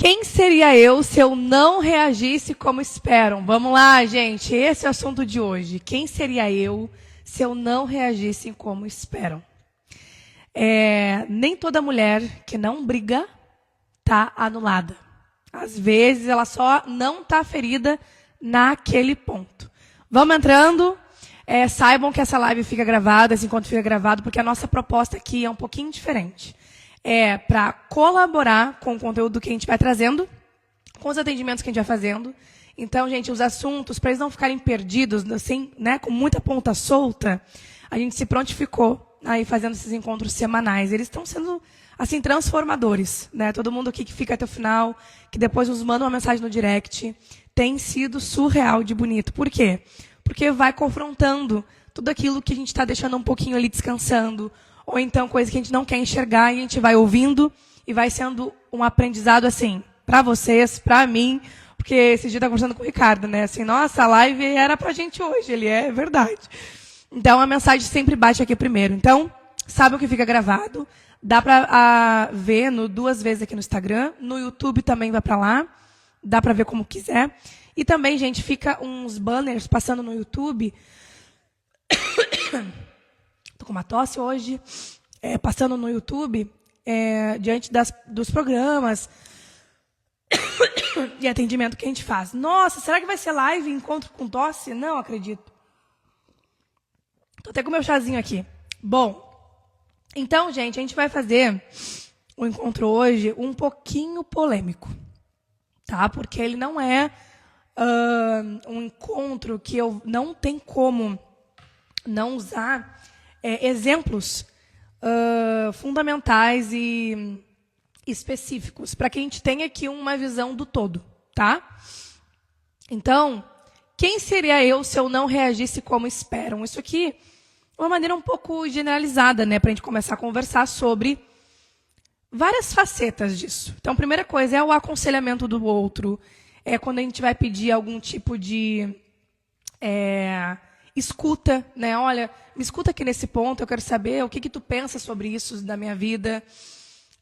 Quem seria eu se eu não reagisse como esperam? Vamos lá, gente. Esse é o assunto de hoje. Quem seria eu se eu não reagisse como esperam? Nem toda mulher que não briga está anulada. Às vezes, ela só não está ferida naquele ponto. Vamos entrando. Saibam que essa live fica gravada, esse encontro fica gravado, porque a nossa proposta aqui é um pouquinho diferente. Para colaborar com o conteúdo que a gente vai trazendo, com os atendimentos que a gente vai fazendo. Então, gente, os assuntos, para eles não ficarem perdidos, assim, né, com muita ponta solta, a gente se prontificou aí fazendo esses encontros semanais. Eles estão sendo, assim, transformadores, né? Todo mundo aqui que fica até o final, que depois nos manda uma mensagem no direct, tem sido surreal de bonito. Por quê? Porque vai confrontando tudo aquilo que a gente está deixando um pouquinho ali descansando, ou então coisa que a gente não quer enxergar, e a gente vai ouvindo, e vai sendo um aprendizado, assim, para vocês, para mim, porque esse dia eu estava conversando com o Ricardo, né? Assim, nossa, a live era para a gente hoje, ele é verdade. Então, a mensagem sempre bate aqui primeiro. Então, sabe o que fica gravado? Dá para ver 2 vezes aqui no Instagram, no YouTube também vai para lá, dá para ver como quiser. E também, gente, fica uns banners passando no YouTube. Estou com uma tosse hoje. Passando no YouTube, diante dos programas de atendimento que a gente faz. Nossa, será que vai ser live encontro com tosse? Não acredito. Estou até com o meu chazinho aqui. Bom, então, gente, a gente vai fazer o encontro hoje um pouquinho polêmico. Tá? Porque ele não é um encontro que eu não tenho como não usar exemplos fundamentais e específicos, para que a gente tenha aqui uma visão do todo, tá? Então, quem seria eu se eu não reagisse como esperam? Isso aqui é uma maneira um pouco generalizada, né, para a gente começar a conversar sobre várias facetas disso. Então, a primeira coisa é o aconselhamento do outro, quando a gente vai pedir algum tipo de escuta, né? Olha, me escuta aqui nesse ponto, eu quero saber o que tu pensa sobre isso da minha vida.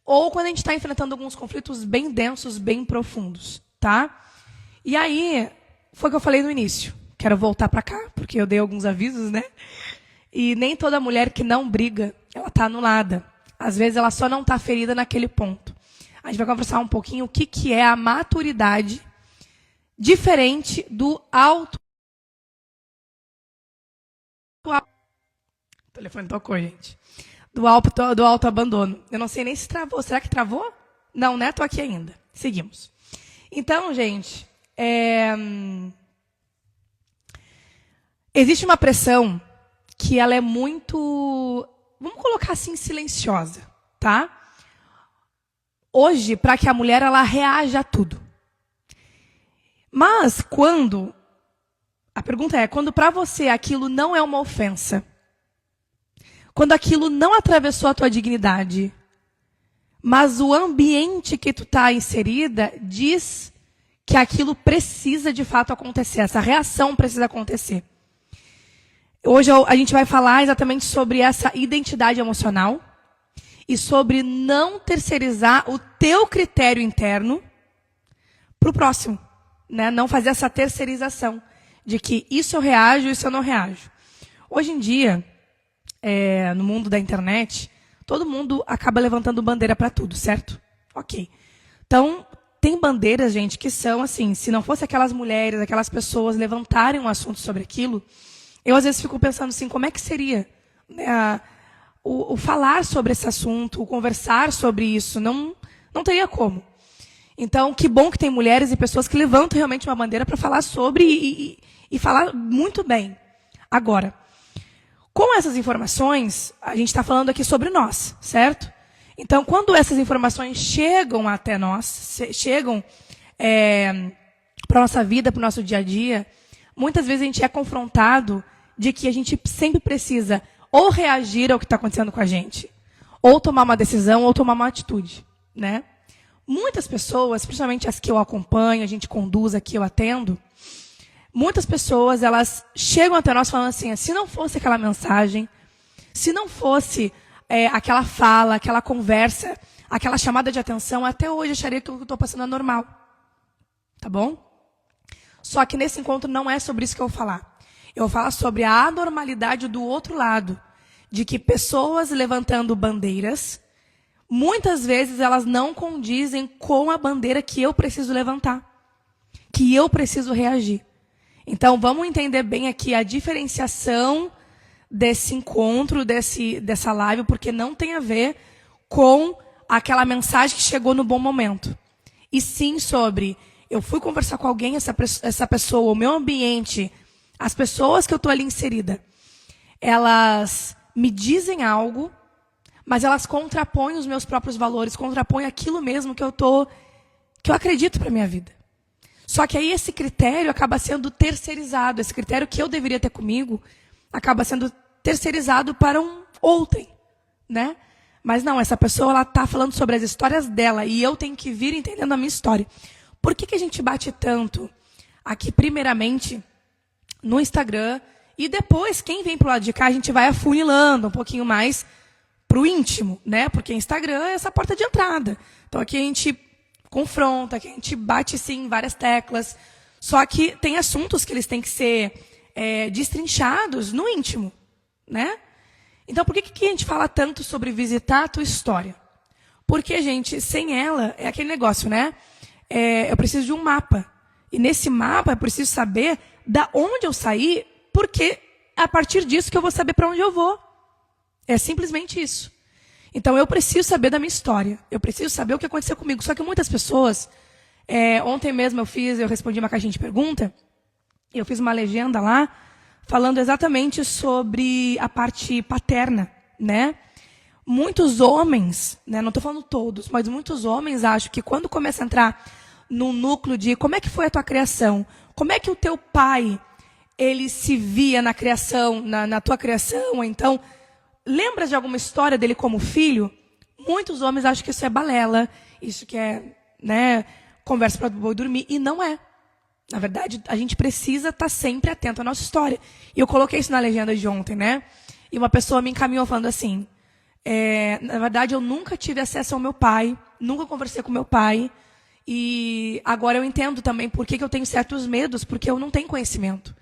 Ou quando a gente está enfrentando alguns conflitos bem densos, bem profundos, tá? E aí, foi o que eu falei no início. Quero voltar para cá, porque eu dei alguns avisos, né? E nem toda mulher que não briga, ela está anulada. Às vezes, ela só não está ferida naquele ponto. A gente vai conversar um pouquinho o que é a maturidade diferente do auto. O telefone tocou, gente. Do autoabandono. Eu não sei nem se travou. Será que travou? Não, né? Estou aqui ainda. Seguimos. Então, gente, existe uma pressão que ela é muito, vamos colocar assim, silenciosa, tá? Hoje, para que a mulher ela reaja a tudo. Mas a pergunta é, quando para você aquilo não é uma ofensa, quando aquilo não atravessou a tua dignidade, mas o ambiente que tu está inserida diz que aquilo precisa de fato acontecer, essa reação precisa acontecer. Hoje a gente vai falar exatamente sobre essa identidade emocional e sobre não terceirizar o teu critério interno para o próximo, né? Não fazer essa terceirização de que isso eu reajo, isso eu não reajo. Hoje em dia, no mundo da internet, todo mundo acaba levantando bandeira para tudo, certo? Ok. Então, tem bandeiras, gente, que são assim, se não fosse aquelas mulheres, aquelas pessoas levantarem um assunto sobre aquilo, eu às vezes fico pensando assim, como é que seria, né, o falar sobre esse assunto, o conversar sobre isso, não teria como. Então, que bom que tem mulheres e pessoas que levantam realmente uma bandeira para falar sobre e falar muito bem. Agora, com essas informações, a gente está falando aqui sobre nós, certo? Então, quando essas informações chegam até nós, chegam para a nossa vida, para o nosso dia a dia, muitas vezes a gente é confrontado de que a gente sempre precisa ou reagir ao que está acontecendo com a gente, ou tomar uma decisão, ou tomar uma atitude, né? Muitas pessoas, principalmente as que eu acompanho, a gente conduz aqui, eu atendo, muitas pessoas, elas chegam até nós falando assim, se não fosse aquela mensagem, se não fosse aquela fala, aquela conversa, aquela chamada de atenção, até hoje acharia que o que eu estou passando é normal. Tá bom? Só que nesse encontro não é sobre isso que eu vou falar. Eu vou falar sobre a anormalidade do outro lado. De que pessoas levantando bandeiras, muitas vezes elas não condizem com a bandeira que eu preciso levantar. Que eu preciso reagir. Então, vamos entender bem aqui a diferenciação desse encontro, dessa live, porque não tem a ver com aquela mensagem que chegou no bom momento. E sim sobre, eu fui conversar com alguém, essa pessoa, o meu ambiente, as pessoas que eu estou ali inserida, elas me dizem algo, mas elas contrapõem os meus próprios valores, contrapõem aquilo mesmo que eu acredito para a minha vida. Só que aí esse critério acaba sendo terceirizado. Esse critério que eu deveria ter comigo acaba sendo terceirizado para um outrem, né? Mas não, essa pessoa ela está falando sobre as histórias dela e eu tenho que vir entendendo a minha história. Por que a gente bate tanto aqui, primeiramente, no Instagram, e depois, quem vem para o lado de cá, a gente vai afunilando um pouquinho mais para o íntimo, né? Porque Instagram é essa porta de entrada. Então aqui a gente confronta, aqui a gente bate sim várias teclas. Só que tem assuntos que eles têm que ser destrinchados no íntimo, né? Então por que a gente fala tanto sobre visitar a tua história? Porque, gente, sem ela, é aquele negócio, né? Eu preciso de um mapa. E nesse mapa eu preciso saber da onde eu saí, porque é a partir disso que eu vou saber para onde eu vou. É simplesmente isso. Então, eu preciso saber da minha história. Eu preciso saber o que aconteceu comigo. Só que muitas pessoas... ontem mesmo eu respondi uma caixinha de pergunta. Eu fiz uma legenda lá, falando exatamente sobre a parte paterna, né? Muitos homens, né, não estou falando todos, mas muitos homens acham que quando começa a entrar no núcleo de como é que foi a tua criação, como é que o teu pai... ele se via na criação, na tua criação, ou então, lembras de alguma história dele como filho? Muitos homens acham que isso é balela, isso que é, né, conversa para o boi dormir, e não é. Na verdade, a gente precisa estar sempre atento à nossa história. E eu coloquei isso na legenda de ontem, né? E uma pessoa me encaminhou falando assim, na verdade, eu nunca tive acesso ao meu pai, nunca conversei com meu pai, e agora eu entendo também por que eu tenho certos medos, porque eu não tenho conhecimento.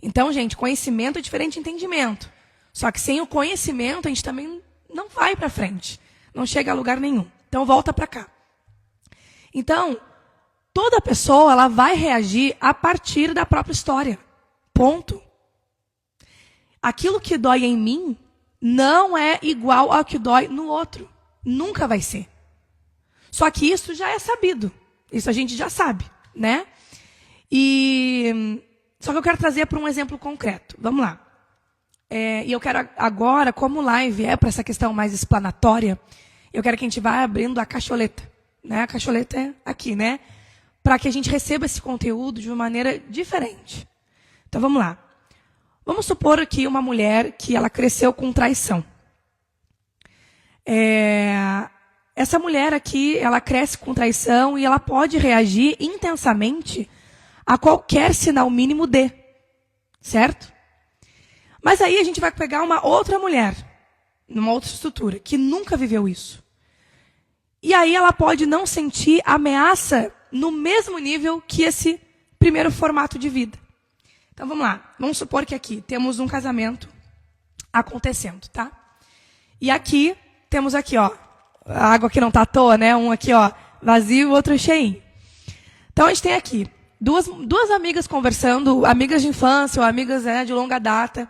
Então, gente, conhecimento é diferente de entendimento. Só que sem o conhecimento, a gente também não vai para frente. Não chega a lugar nenhum. Então, volta para cá. Então, toda pessoa ela vai reagir a partir da própria história. Ponto. Aquilo que dói em mim não é igual ao que dói no outro. Nunca vai ser. Só que isso já é sabido. Isso a gente já sabe, né? Só que eu quero trazer para um exemplo concreto. Vamos lá. E eu quero agora, como live é para essa questão mais explanatória, eu quero que a gente vá abrindo a caixoleta. Né? A caixoleta é aqui, né? Para que a gente receba esse conteúdo de uma maneira diferente. Então vamos lá. Vamos supor aqui uma mulher que ela cresceu com traição. Essa mulher aqui, ela cresce com traição e ela pode reagir intensamente a qualquer sinal mínimo de, certo? Mas aí a gente vai pegar uma outra mulher, numa outra estrutura, que nunca viveu isso. E aí ela pode não sentir ameaça no mesmo nível que esse primeiro formato de vida. Então vamos lá, vamos supor que aqui temos um casamento acontecendo, tá? E aqui, temos aqui, ó, a água que não tá à toa, né? Um aqui, ó, vazio e o outro cheinho. Então a gente tem aqui duas amigas conversando, amigas de infância ou amigas de longa data,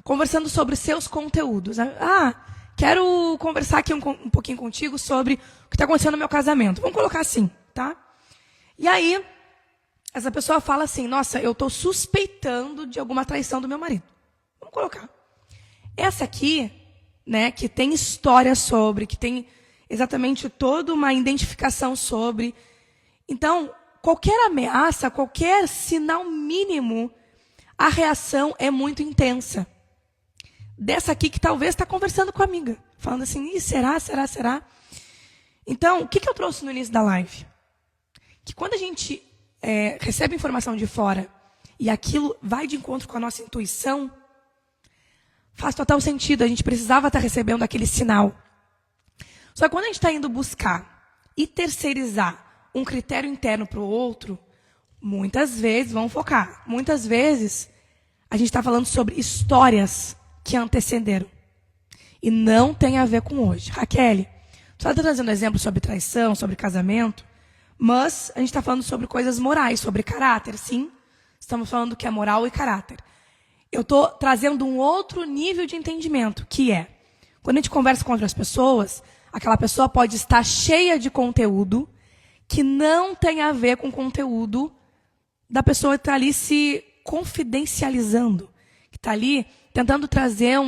conversando sobre seus conteúdos. Quero conversar aqui um pouquinho contigo sobre o que está acontecendo no meu casamento. Vamos colocar assim, tá? E aí, essa pessoa fala assim, nossa, eu estou suspeitando de alguma traição do meu marido. Vamos colocar. Essa aqui, né, que tem história sobre, que tem exatamente toda uma identificação sobre. Então, qualquer ameaça, qualquer sinal mínimo, a reação é muito intensa. Dessa aqui que talvez está conversando com a amiga, falando assim, será? Então, o que eu trouxe no início da live? Que quando a gente recebe informação de fora e aquilo vai de encontro com a nossa intuição, faz total sentido, a gente precisava estar recebendo aquele sinal. Só que quando a gente está indo buscar e terceirizar um critério interno para o outro, muitas vezes, vamos focar, muitas vezes a gente está falando sobre histórias que antecederam. E não tem a ver com hoje. Raquel, tu está trazendo exemplo sobre traição, sobre casamento, mas a gente está falando sobre coisas morais, sobre caráter, sim. Estamos falando que é moral e caráter. Eu estou trazendo um outro nível de entendimento, que é, quando a gente conversa com outras pessoas, aquela pessoa pode estar cheia de conteúdo que não tem a ver com o conteúdo da pessoa que está ali se confidencializando, que está ali tentando trazer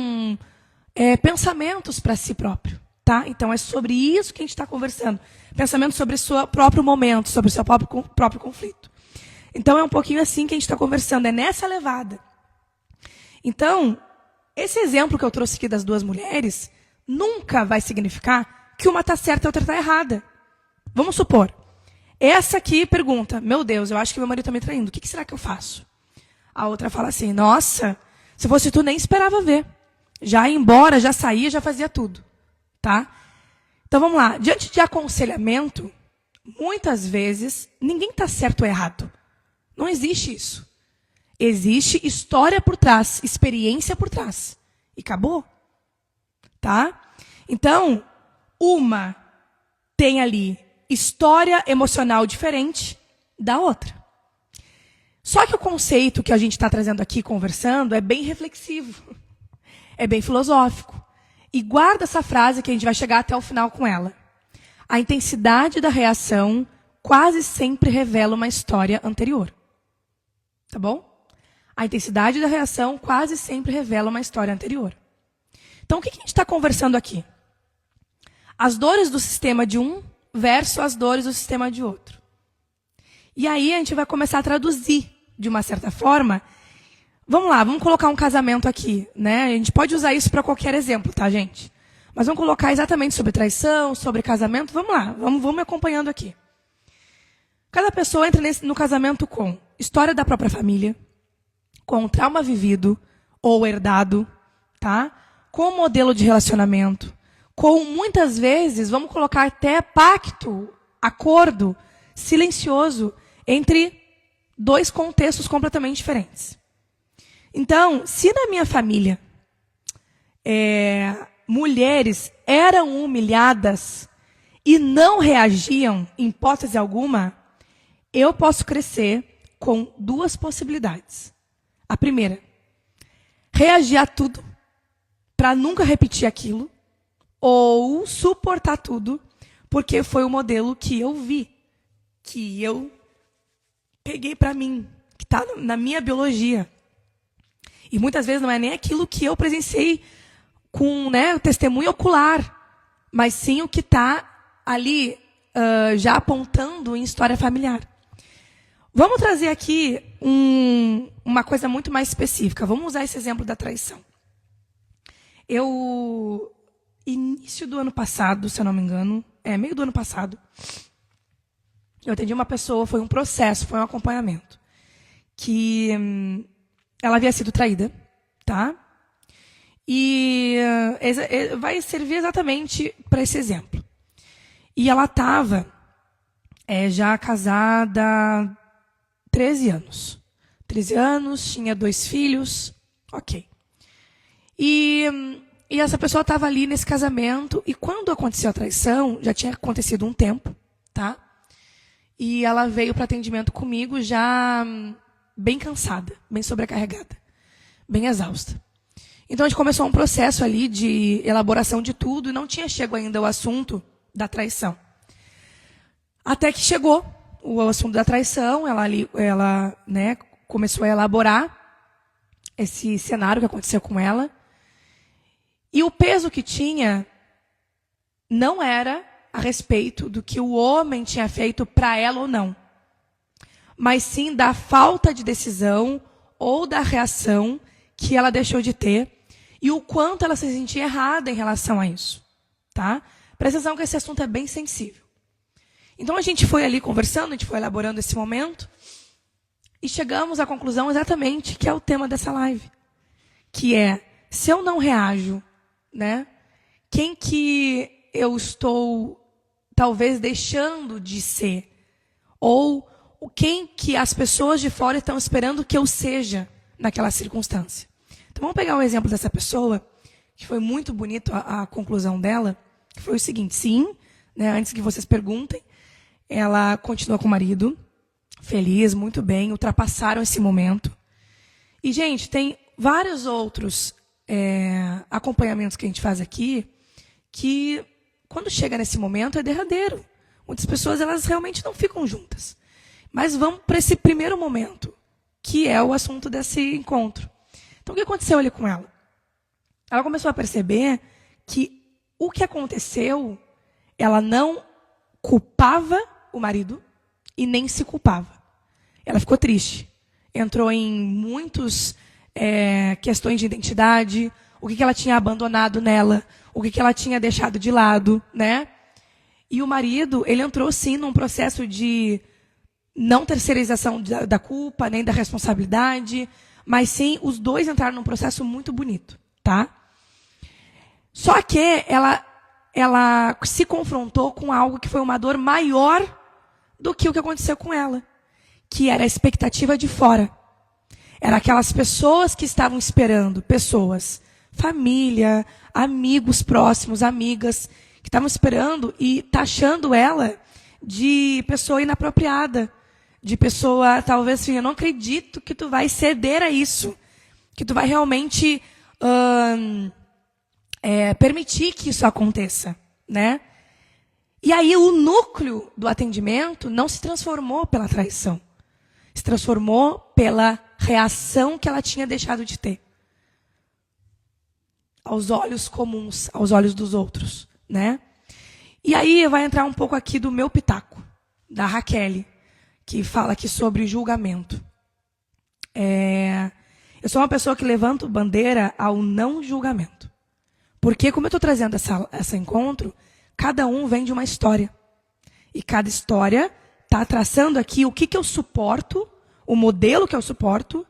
pensamentos para si próprio. Tá? Então, é sobre isso que a gente está conversando. Pensamento sobre o seu próprio momento, sobre o seu próprio conflito. Então, é um pouquinho assim que a gente está conversando, é nessa levada. Então, esse exemplo que eu trouxe aqui das duas mulheres nunca vai significar que uma está certa e a outra está errada. Vamos supor, essa aqui pergunta, meu Deus, eu acho que meu marido está me traindo, o que será que eu faço? A outra fala assim, nossa, se fosse tu nem esperava ver. Já ia embora, já saía, já fazia tudo. Tá? Então vamos lá. Diante de aconselhamento, muitas vezes, ninguém está certo ou errado. Não existe isso. Existe história por trás, experiência por trás. E acabou. Tá? Então, uma tem ali história emocional diferente da outra. Só que o conceito que a gente está trazendo aqui, conversando, é bem reflexivo. É bem filosófico. E guarda essa frase que a gente vai chegar até o final com ela. A intensidade da reação quase sempre revela uma história anterior. Tá bom? A intensidade da reação quase sempre revela uma história anterior. Então, o que a gente está conversando aqui? As dores do sistema de um versus as dores do sistema de outro. E aí a gente vai começar a traduzir, de uma certa forma. Vamos lá, vamos colocar um casamento aqui, né? A gente pode usar isso para qualquer exemplo, tá, gente? Mas vamos colocar exatamente sobre traição, sobre casamento. Vamos lá, vamos me acompanhando aqui. Cada pessoa entra no casamento com história da própria família, com trauma vivido ou herdado, tá? Com modelo de relacionamento, com muitas vezes, vamos colocar até pacto, acordo silencioso entre dois contextos completamente diferentes. Então, se na minha família mulheres eram humilhadas e não reagiam em hipótese alguma, eu posso crescer com duas possibilidades. A primeira, reagir a tudo para nunca repetir aquilo, ou suportar tudo porque foi o modelo que eu vi, que eu peguei para mim, que está na minha biologia. E muitas vezes não é nem aquilo que eu presenciei com o testemunho ocular, mas sim o que está ali já apontando em história familiar. Vamos trazer aqui uma coisa muito mais específica. Vamos usar esse exemplo da traição. Início do ano passado, se eu não me engano, meio do ano passado, eu atendi uma pessoa, foi um processo, foi um acompanhamento, que ela havia sido traída, tá? E vai servir exatamente para esse exemplo. E ela estava já casada há 13 anos. 13 anos, tinha 2 filhos, ok. E essa pessoa estava ali nesse casamento, e quando aconteceu a traição, já tinha acontecido um tempo, tá? E ela veio para atendimento comigo já bem cansada, bem sobrecarregada, bem exausta. Então a gente começou um processo ali de elaboração de tudo, e não tinha chegado ainda o assunto da traição. Até que chegou o assunto da traição, ela começou a elaborar esse cenário que aconteceu com ela. E o peso que tinha não era a respeito do que o homem tinha feito para ela ou não, mas sim da falta de decisão ou da reação que ela deixou de ter e o quanto ela se sentia errada em relação a isso. Tá? Presta atenção que esse assunto é bem sensível. Então a gente foi ali conversando, a gente foi elaborando esse momento e chegamos à conclusão exatamente que é o tema dessa live, que é, se eu não reajo, quem que eu estou talvez deixando de ser? Ou quem que as pessoas de fora estão esperando que eu seja naquela circunstância? Então vamos pegar o exemplo dessa pessoa, que foi muito bonito a conclusão dela, que foi o seguinte: sim, né, antes que vocês perguntem, ela continua com o marido, feliz, muito bem, ultrapassaram esse momento. E, gente, tem vários outros acompanhamentos que a gente faz aqui, que quando chega nesse momento é derradeiro. Muitas pessoas, elas realmente não ficam juntas. Mas vamos para esse primeiro momento, que é o assunto desse encontro. Então, o que aconteceu ali com ela? Ela começou a perceber que o que aconteceu, ela não culpava o marido e nem se culpava. Ela ficou triste. Entrou em muitas questões de identidade, o que ela tinha abandonado nela, o que ela tinha deixado de lado, né? E o marido, ele entrou sim num processo de não terceirização da culpa, nem da responsabilidade, mas sim, os dois entraram num processo muito bonito, tá? Só que ela se confrontou com algo que foi uma dor maior do que o que aconteceu com ela, que era a expectativa de fora. Era aquelas pessoas que estavam esperando, pessoas, família, amigos próximos, amigas, que estavam esperando e taxando ela de pessoa inapropriada, de pessoa, talvez assim, eu não acredito que tu vai ceder a isso, que tu vai realmente permitir que isso aconteça, né? E aí o núcleo do atendimento não se transformou pela traição, se transformou pela reação que ela tinha deixado de ter aos olhos comuns, aos olhos dos outros, né? E aí vai entrar um pouco aqui do meu pitaco, da Raquel, que fala aqui sobre julgamento. Eu sou uma pessoa que levanto bandeira ao não julgamento. Porque, como eu estou trazendo esse encontro, cada um vem de uma história. E cada história está traçando aqui o que eu suporto, o modelo que eu suporto,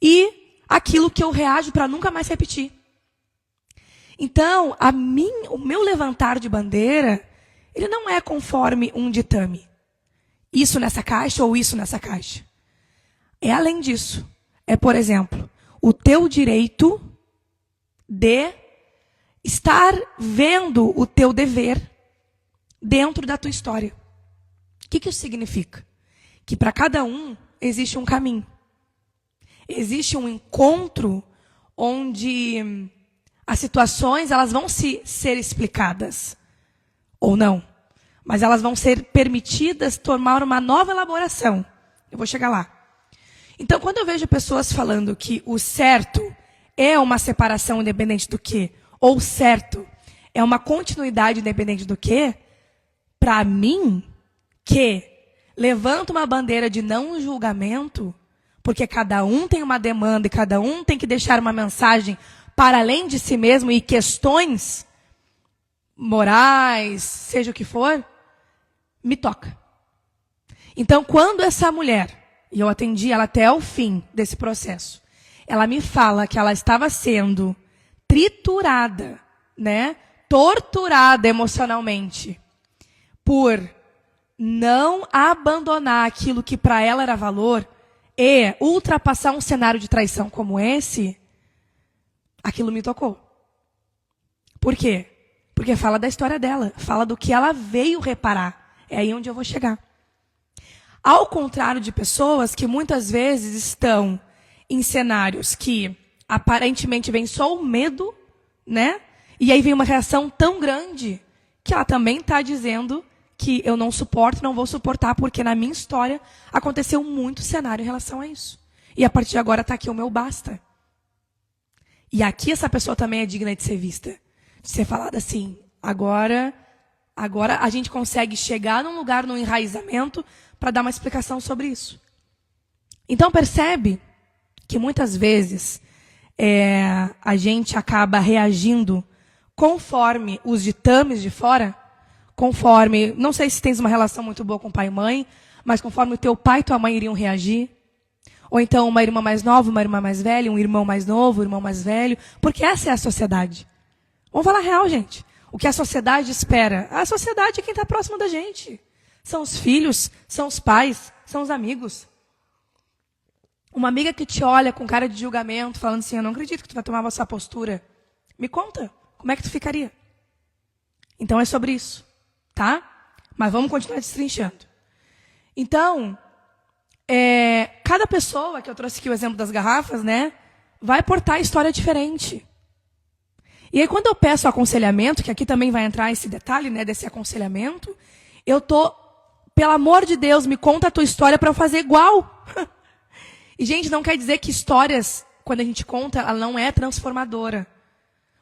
e aquilo que eu reajo para nunca mais repetir. Então, o meu levantar de bandeira, ele não é conforme um ditame. Isso nessa caixa ou isso nessa caixa. É além disso. É, por exemplo, o teu direito de estar vendo o teu dever dentro da tua história. O que isso significa? Que para cada um existe um caminho. Existe um encontro onde as situações elas vão ser explicadas ou não, mas elas vão ser permitidas tomar uma nova elaboração. Eu vou chegar lá. Então, quando eu vejo pessoas falando que o certo é uma separação independente do quê, ou certo é uma continuidade independente do quê, para mim, que levanta uma bandeira de não julgamento, porque cada um tem uma demanda e cada um tem que deixar uma mensagem para além de si mesmo e questões morais, seja o que for, me toca. Então, quando essa mulher, e eu atendi ela até o fim desse processo, ela me fala que ela estava sendo triturada, né, torturada emocionalmente, por não abandonar aquilo que para ela era valor e ultrapassar um cenário de traição como esse, aquilo me tocou. Por quê? Porque fala da história dela, fala do que ela veio reparar. É aí onde eu vou chegar. Ao contrário de pessoas que muitas vezes estão em cenários que aparentemente vem só o medo, né? E aí vem uma reação tão grande que ela também está dizendo que eu não suporto, não vou suportar, porque na minha história aconteceu muito cenário em relação a isso. E a partir de agora está aqui o meu basta. E aqui essa pessoa também é digna de ser vista. De ser falada assim, agora a gente consegue chegar num lugar, num enraizamento, para dar uma explicação sobre isso. Então percebe que muitas vezes a gente acaba reagindo conforme os ditames de fora, conforme, não sei se tens uma relação muito boa com pai e mãe, mas conforme o teu pai e tua mãe iriam reagir. Ou então uma irmã mais nova, uma irmã mais velha, um irmão mais novo, um irmão mais velho. Porque essa é a sociedade. Vamos falar real, gente. O que a sociedade espera? A sociedade é quem está próximo da gente. São os filhos, são os pais, são os amigos. Uma amiga que te olha com cara de julgamento, falando assim, eu não acredito que tu vai tomar essa postura. Me conta, como é que tu ficaria? Então é sobre isso, tá? Mas vamos continuar destrinchando. Então, cada pessoa, que eu trouxe aqui o exemplo das garrafas, né, vai portar história diferente. E aí, quando eu peço aconselhamento, que aqui também vai entrar esse detalhe, né, desse aconselhamento, eu pelo amor de Deus, me conta a tua história para eu fazer igual. E, gente, não quer dizer que histórias, quando a gente conta, ela não é transformadora.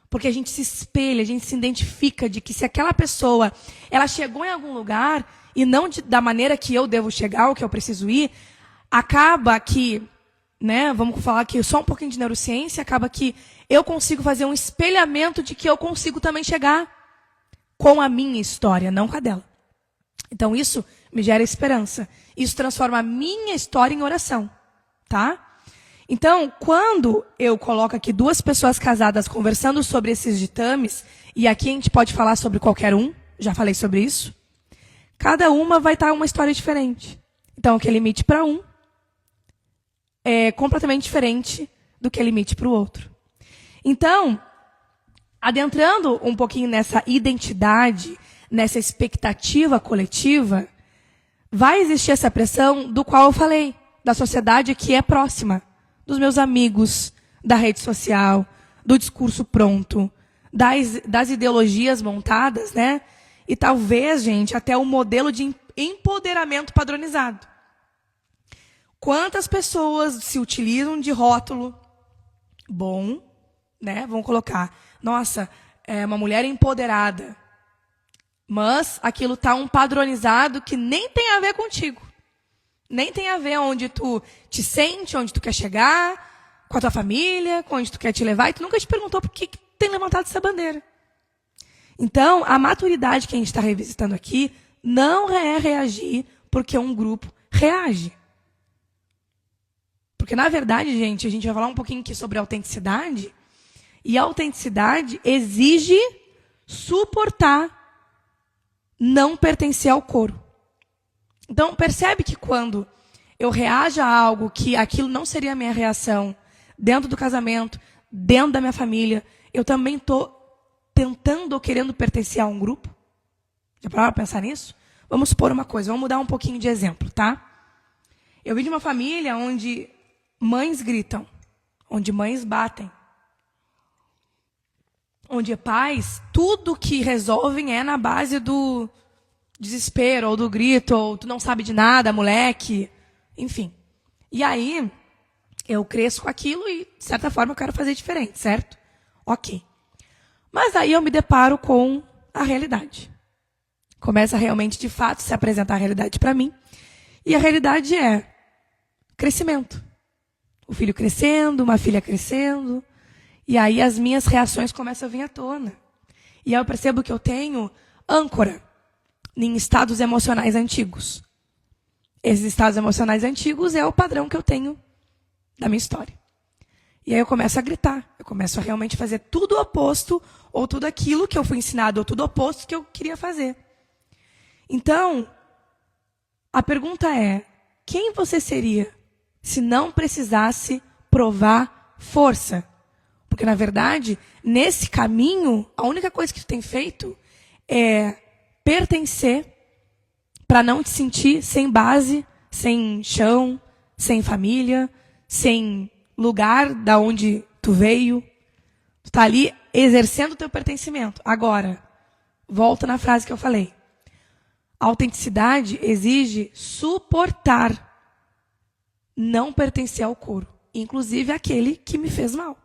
Porque a gente se espelha, a gente se identifica de que se aquela pessoa, ela chegou em algum lugar, e não da maneira que eu devo chegar, ou que eu preciso ir, acaba que, né, vamos falar aqui só um pouquinho de neurociência, acaba que eu consigo fazer um espelhamento de que eu consigo também chegar com a minha história, não com a dela. Então isso me gera esperança. Isso transforma a minha história em oração, tá? Então, quando eu coloco aqui duas pessoas casadas conversando sobre esses ditames, e aqui a gente pode falar sobre qualquer um, já falei sobre isso, cada uma vai estar uma história diferente. Então, o que é limite para um é completamente diferente do que é limite para o outro. Então, adentrando um pouquinho nessa identidade, nessa expectativa coletiva, vai existir essa pressão do qual eu falei, da sociedade que é próxima, dos meus amigos, da rede social, do discurso pronto, das ideologias montadas, né? E talvez, gente, até o modelo de empoderamento padronizado. Quantas pessoas se utilizam de rótulo bom, né? Vamos colocar, nossa, é uma mulher empoderada. Mas aquilo está um padronizado que nem tem a ver contigo. Nem tem a ver onde tu te sente, onde tu quer chegar, com a tua família, com onde tu quer te levar. E tu nunca te perguntou por que tem levantado essa bandeira. Então, a maturidade que a gente está revisitando aqui não é reagir porque um grupo reage. Porque, na verdade, gente, a gente vai falar um pouquinho aqui sobre autenticidade. E a autenticidade exige suportar não pertencer ao coro. Então, percebe que quando eu reajo a algo que aquilo não seria a minha reação dentro do casamento, dentro da minha família, eu também estou tentando ou querendo pertencer a um grupo? Já pararam para pensar nisso? Vamos supor uma coisa, vamos mudar um pouquinho de exemplo, tá? Eu vim de uma família onde mães gritam, onde mães batem, onde pais, tudo que resolvem é na base do desespero, ou do grito, ou tu não sabe de nada, moleque, enfim. E aí, eu cresço com aquilo e, de certa forma, eu quero fazer diferente, certo? Ok. Mas aí eu me deparo com a realidade. Começa realmente, de fato, se apresentar a realidade para mim. E a realidade é crescimento. O filho crescendo, uma filha crescendo. E aí as minhas reações começam a vir à tona. E aí eu percebo que eu tenho âncora em estados emocionais antigos. Esses estados emocionais antigos é o padrão que eu tenho da minha história. E aí eu começo a gritar. Eu começo a realmente fazer tudo o oposto, ou tudo aquilo que eu fui ensinado, ou tudo o oposto que eu queria fazer. Então, a pergunta é, quem você seria se não precisasse provar força? Porque, na verdade, nesse caminho, a única coisa que tu tem feito é pertencer para não te sentir sem base, sem chão, sem família, sem lugar da onde tu veio. Tu está ali exercendo o teu pertencimento. Agora, volta na frase que eu falei. A autenticidade exige suportar não pertencer ao coro. Inclusive aquele que me fez mal.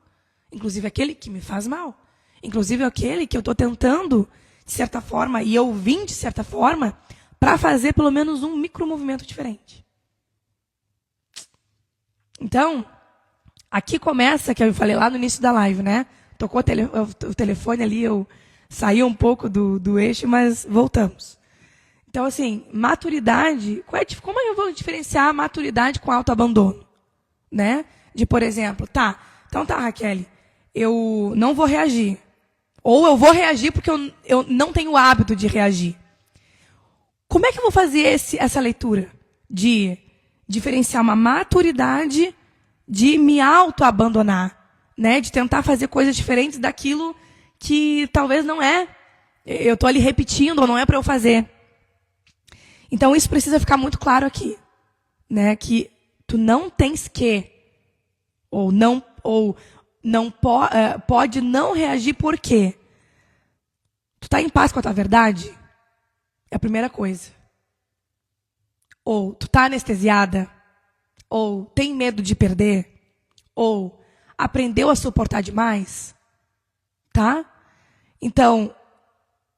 Inclusive aquele que me faz mal. Inclusive aquele que eu estou tentando, de certa forma, e eu vim de certa forma, para fazer pelo menos um micromovimento diferente. Então, aqui começa, que eu falei lá no início da live, né? Tocou o telefone ali, eu saí um pouco do eixo, mas voltamos. Então, assim, maturidade, como eu vou diferenciar a maturidade com autoabandono? Né? De, por exemplo, então tá, Raquel, eu não vou reagir. Ou eu vou reagir porque eu não tenho o hábito de reagir. Como é que eu vou fazer essa leitura? De diferenciar uma maturidade de me auto-abandonar, né? De tentar fazer coisas diferentes daquilo que talvez não é. Eu estou ali repetindo ou não é para eu fazer. Então isso precisa ficar muito claro aqui, né? Que tu não tens que, ou não pode não reagir por quê? Tu está em paz com a tua verdade? É a primeira coisa. Ou tu está anestesiada? Ou tem medo de perder? Ou aprendeu a suportar demais? Tá? Então,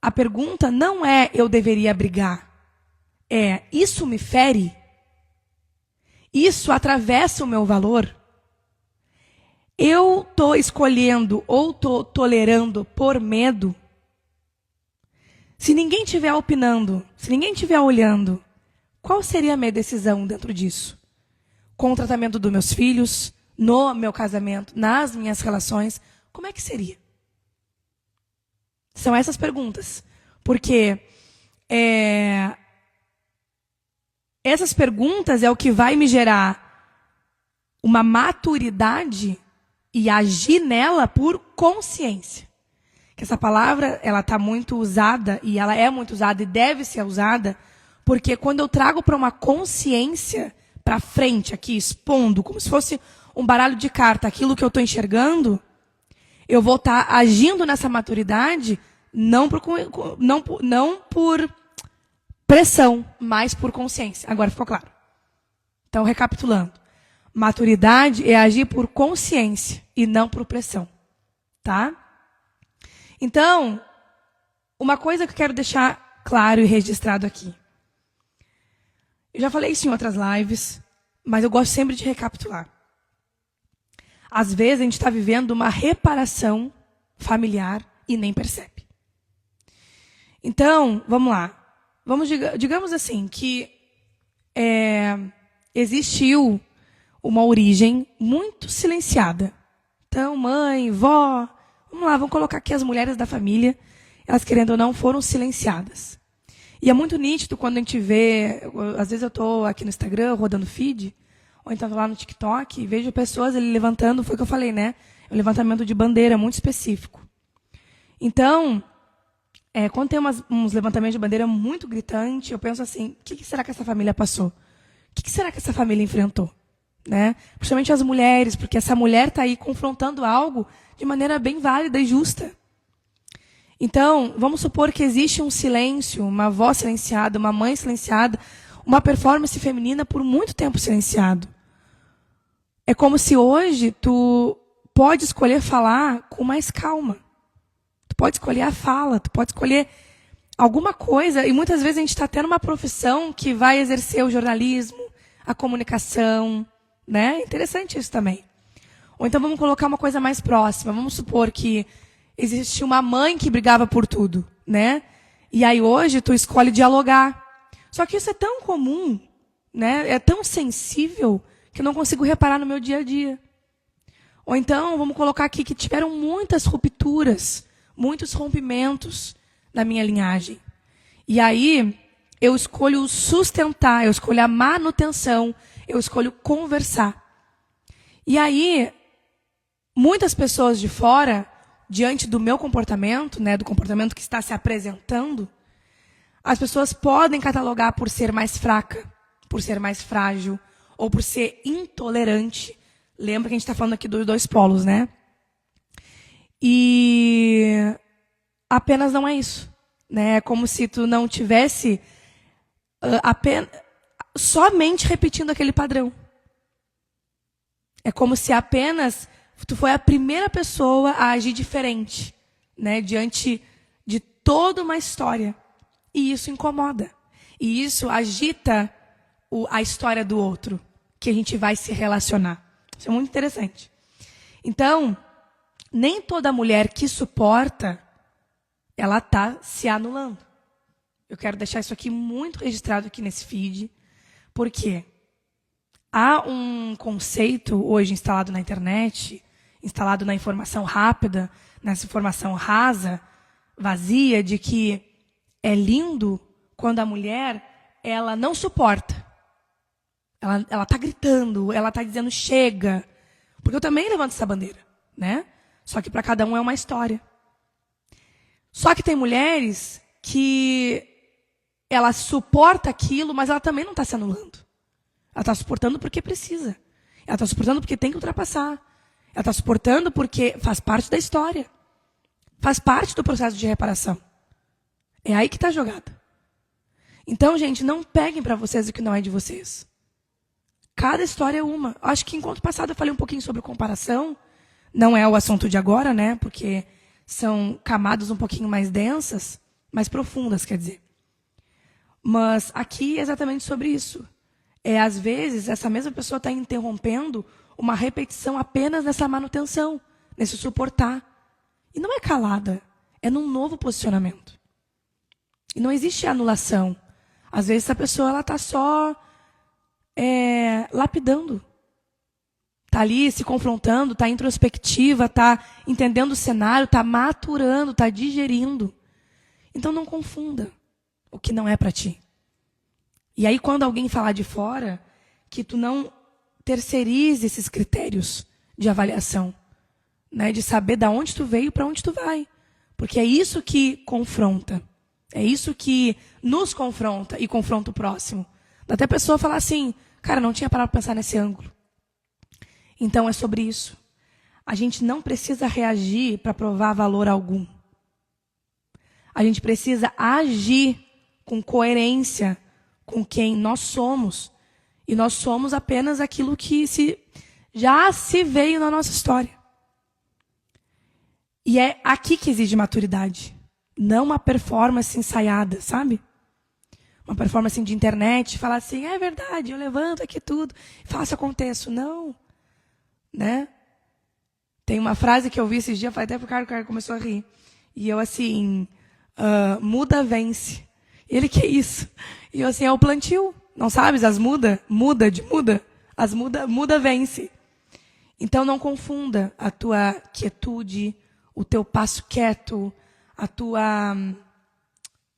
a pergunta não é eu deveria brigar. É, isso me fere? Isso atravessa o meu valor? Eu estou escolhendo ou estou tolerando por medo? Se ninguém estiver opinando, se ninguém estiver olhando, qual seria a minha decisão dentro disso? Com o tratamento dos meus filhos, no meu casamento, nas minhas relações, como é que seria? São essas perguntas. Porque essas perguntas é o que vai me gerar uma maturidade e agir nela por consciência. Que essa palavra, ela está muito usada, e ela é muito usada e deve ser usada, porque quando eu trago para uma consciência para frente aqui, expondo, como se fosse um baralho de carta, aquilo que eu estou enxergando, eu vou estar agindo nessa maturidade não por pressão, mas por consciência. Agora ficou claro. Então, recapitulando. Maturidade é agir por consciência e não por pressão. Tá? Então, uma coisa que eu quero deixar claro e registrado aqui. Eu já falei isso em outras lives, mas eu gosto sempre de recapitular. Às vezes a gente está vivendo uma reparação familiar e nem percebe. Então, vamos lá. Digamos assim, que existiu uma origem muito silenciada. Então, mãe, vó, vamos lá, vamos colocar aqui as mulheres da família, elas querendo ou não foram silenciadas. E é muito nítido quando a gente vê, às vezes eu estou aqui no Instagram rodando feed, ou então lá no TikTok, e vejo pessoas ali levantando, foi o que eu falei, né? Um levantamento de bandeira muito específico. Então, quando tem uns levantamentos de bandeira muito gritantes, eu penso assim, o que será que essa família passou? O que será que essa família enfrentou? Né? Principalmente as mulheres, porque essa mulher está aí confrontando algo de maneira bem válida e justa. Então, vamos supor que existe um silêncio, uma avó silenciada, uma mãe silenciada, uma performance feminina por muito tempo silenciado. É como se hoje tu pode escolher falar com mais calma. Tu pode escolher a fala, tu pode escolher alguma coisa, e muitas vezes a gente está tendo uma profissão que vai exercer o jornalismo, a comunicação, né? Interessante isso também. Ou então vamos colocar uma coisa mais próxima. Vamos supor que existe uma mãe que brigava por tudo, né? E aí hoje tu escolhe dialogar. Só que isso é tão comum, né? É tão sensível que eu não consigo reparar no meu dia a dia. Ou então vamos colocar aqui que tiveram muitas rupturas, muitos rompimentos na minha linhagem. E aí eu escolho sustentar, eu escolho a manutenção, eu escolho conversar. E aí muitas pessoas de fora, diante do meu comportamento, né, do comportamento que está se apresentando, as pessoas podem catalogar por ser mais fraca, por ser mais frágil, ou por ser intolerante. Lembra que a gente está falando aqui dos dois polos, né? E apenas não é isso. Né? É como se tu não tivesse somente repetindo aquele padrão. É como se apenas tu foi a primeira pessoa a agir diferente, né? Diante de toda uma história. E isso incomoda. E isso agita a história do outro, que a gente vai se relacionar. Isso é muito interessante. Então, nem toda mulher que suporta, ela está se anulando. Eu quero deixar isso aqui muito registrado aqui nesse feed, porque há um conceito hoje instalado na internet, instalado na informação rápida, nessa informação rasa, vazia, de que é lindo quando a mulher, ela não suporta. Ela está gritando, ela está dizendo chega. Porque eu também levanto essa bandeira, né? Só que para cada um é uma história. Só que tem mulheres que ela suporta aquilo, mas ela também não está se anulando. Ela está suportando porque precisa. Ela está suportando porque tem que ultrapassar. Ela está suportando porque faz parte da história. Faz parte do processo de reparação. É aí que está jogado. Então, gente, não peguem para vocês o que não é de vocês. Cada história é uma. Acho que enquanto passado eu falei um pouquinho sobre comparação. Não é o assunto de agora, né? Porque são camadas um pouquinho mais densas, mais profundas, quer dizer. Mas aqui é exatamente sobre isso. Às vezes, essa mesma pessoa está interrompendo uma repetição apenas nessa manutenção, nesse suportar. E não é calada, é num novo posicionamento. E não existe anulação. Às vezes, essa pessoa está só lapidando. Está ali se confrontando, está introspectiva, está entendendo o cenário, está maturando, está digerindo. Então não confunda o que não é para ti. E aí quando alguém falar de fora, que tu não terceirize esses critérios de avaliação, né, de saber de onde tu veio, para onde tu vai. Porque é isso que confronta. É isso que nos confronta e confronta o próximo. Dá até a pessoa falar assim, cara, não tinha parado para pensar nesse ângulo. Então é sobre isso. A gente não precisa reagir para provar valor algum. A gente precisa agir com coerência com quem nós somos. E nós somos apenas aquilo que já se veio na nossa história. E é aqui que exige maturidade. Não uma performance ensaiada, sabe? Uma performance de internet, falar assim, é verdade, eu levanto aqui tudo, faço acontecer. Não. Né? Tem uma frase que eu vi esses dias, falei até pro cara, o cara começou a rir. E eu assim, muda, vence. E ele, que isso? E eu assim, é o plantio. Não sabes? As muda. As muda, vence. Então não confunda a tua quietude, o teu passo quieto,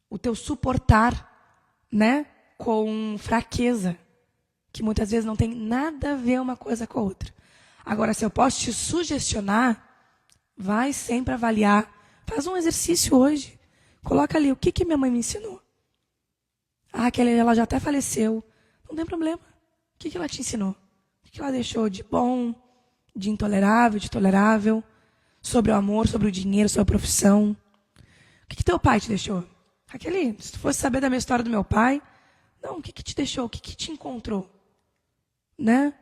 o teu suportar, né? Com fraqueza. Que muitas vezes não tem nada a ver uma coisa com a outra. Agora, se eu posso te sugestionar, vai sempre avaliar. Faz um exercício hoje. Coloca ali, o que minha mãe me ensinou? Ah, ela já até faleceu. Não tem problema. O que ela te ensinou? O que ela deixou de bom, de intolerável, de tolerável? Sobre o amor, sobre o dinheiro, sobre a profissão? O que teu pai te deixou? Aquele, se tu fosse saber da minha história do meu pai, não, o que te deixou? O que te encontrou? Né?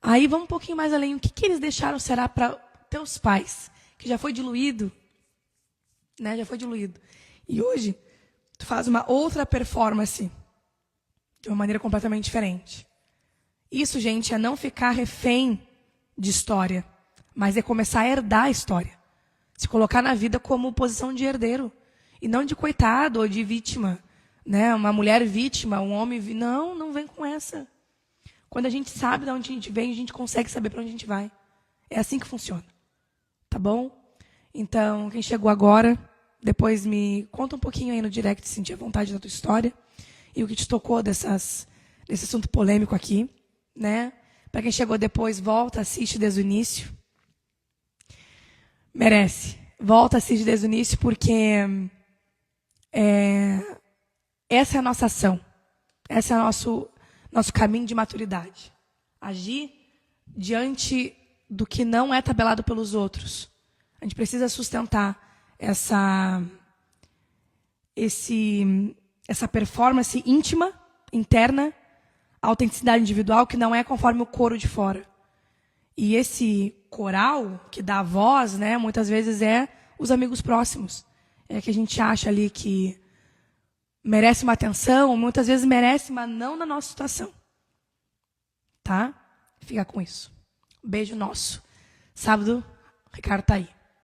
Aí vamos um pouquinho mais além. O que eles deixaram será para teus pais? Que já foi diluído. Né? Já foi diluído. E hoje, tu faz uma outra performance. De uma maneira completamente diferente. Isso, gente, é não ficar refém de história. Mas é começar a herdar a história. Se colocar na vida como posição de herdeiro. E não de coitado ou de vítima. Né? Uma mulher vítima, um homem... Não vem com essa. Quando a gente sabe de onde a gente vem, a gente consegue saber para onde a gente vai. É assim que funciona. Tá bom? Então, quem chegou agora, depois me conta um pouquinho aí no direct, se sentir a vontade da tua história. E o que te tocou desse assunto polêmico aqui. Né? Para quem chegou depois, volta, assiste desde o início. Merece. Volta, assiste desde o início, porque essa é a nossa ação. Esse é o nosso caminho de maturidade. Agir diante do que não é tabelado pelos outros. A gente precisa sustentar essa performance íntima, interna, a autenticidade individual, que não é conforme o coro de fora. E esse coral que dá voz, né, muitas vezes é os amigos próximos. É que a gente acha ali que merece uma atenção, muitas vezes merece, mas não na nossa situação. Tá? Fica com isso. Beijo nosso. Sábado, o Ricardo tá aí.